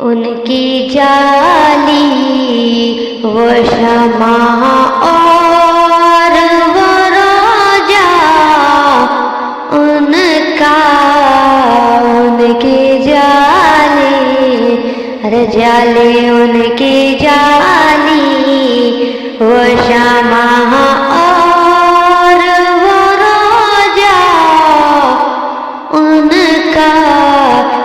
उनकी जाली वो शमा और वो रोजा उनका, उनकी जाली, अरे जाली उनकी जाली वो शमा और वो रोजा उनका।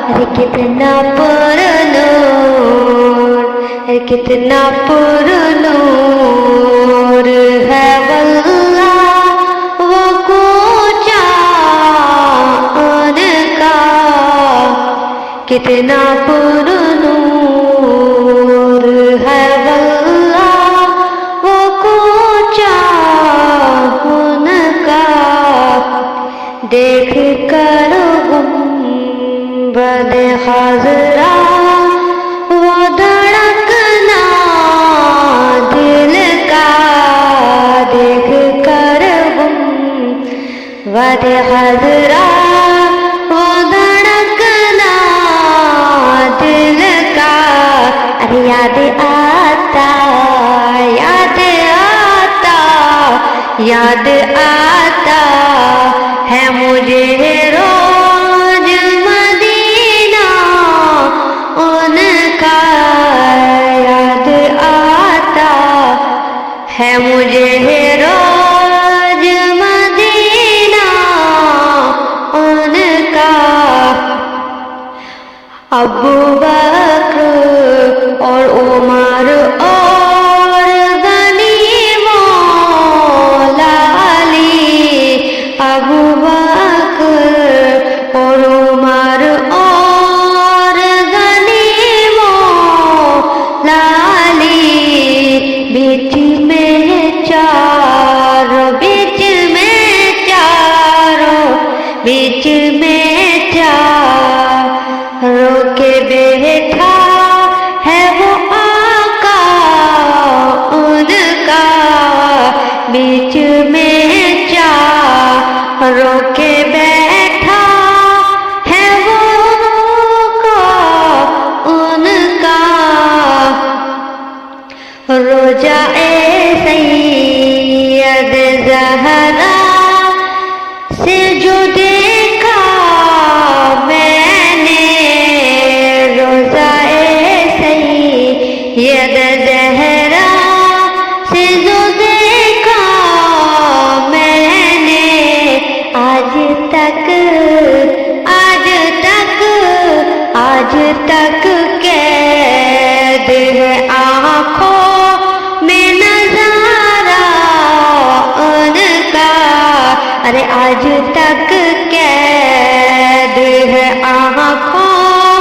अरे कितना पुरनूर, कितना पुरनूर है वल्लाह वो कूचा उनका, कितना पुरनूर है वल्लाह वो कूचा उनका। देख कर गुंबद खज़रा वो धड़कना दिल का, देख कर गुंबद खज़रा वो धड़कना दिल का। अरे याद आता, याद आता, याद आता है मुझे रोज मदीना उनका, याद आता है मुझे रोज मदीना उनका। अबू बकर और उमर और गनीमौला अली, अबू बकर और उमर और गनीमौला अली, बीच में चारों, बीच में चारों, बीच में चारों के बैठा है वो आका उनका, बीच में चारों के बैठा है वो आका उनका। रोजा ए सैयद ज़हरा से जो देखा मैंने, रोजा ए सैयद ज़हरा से जो देखा मैंने, आज तक, आज तक, आज तक कैद है आँखों में नज़ारा उनका। अरे आज तक कैद है आँखों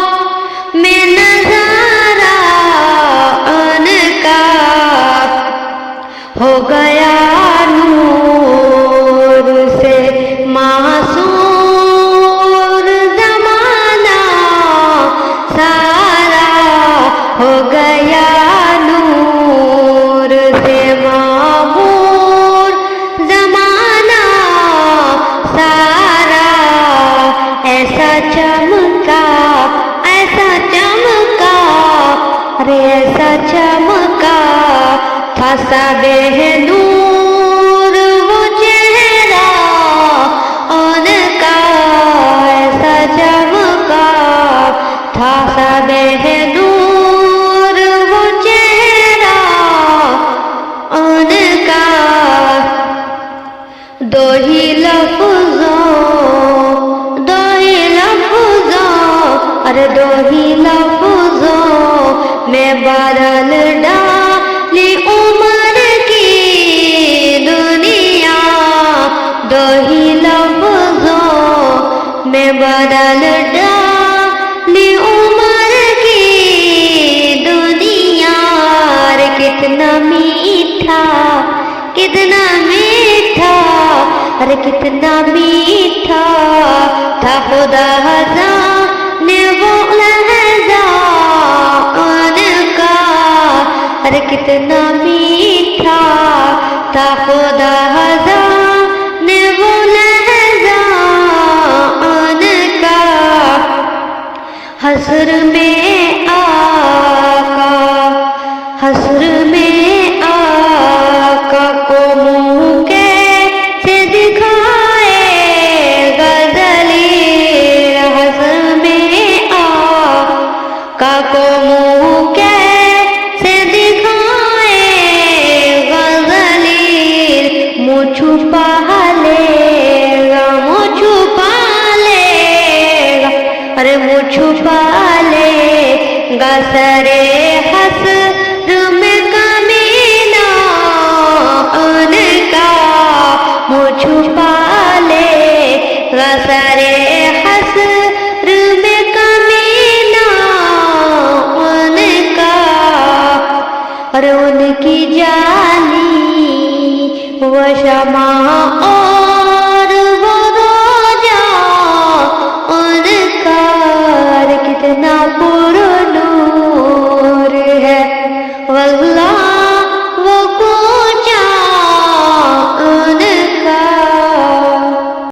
में नज़ारा उनका। हो गया नूर से मासूर ज़माना सारा, हो गया नूर से मामूर ज़माना सारा। ऐसा चमका, ऐसा चमका, अरे ऐसा चमका था सबे नूर वो चेहरा उनका, ऐसा चमका था सबे नूर वो चेहरा उनका। दो ही लफ्ज़ों, दो ही लफ्ज़ों, अरे दो ही लफ्ज़ों में बदल डाली उम्र की दुनिया, दो ही लफ्ज़ों में बदल डाली उम्र की दुनिया। अरे कितना मीठा, कितना मीठा, अरे कितना मीठा था खुदा ने वो लहज़ा उनका। अरे कितना मीठा था खुदा ने वो लहज़ा हस्र में आका, हस्र में आका को मुँह कैसे दिखाएगा ज़लील, हस्र में आका को मुँह कैसे दिखाएगा ज़लील, मुँह छुपा लेगा, मुँह छुपा लेगा, अरे मुँह छुपा लेगा सरे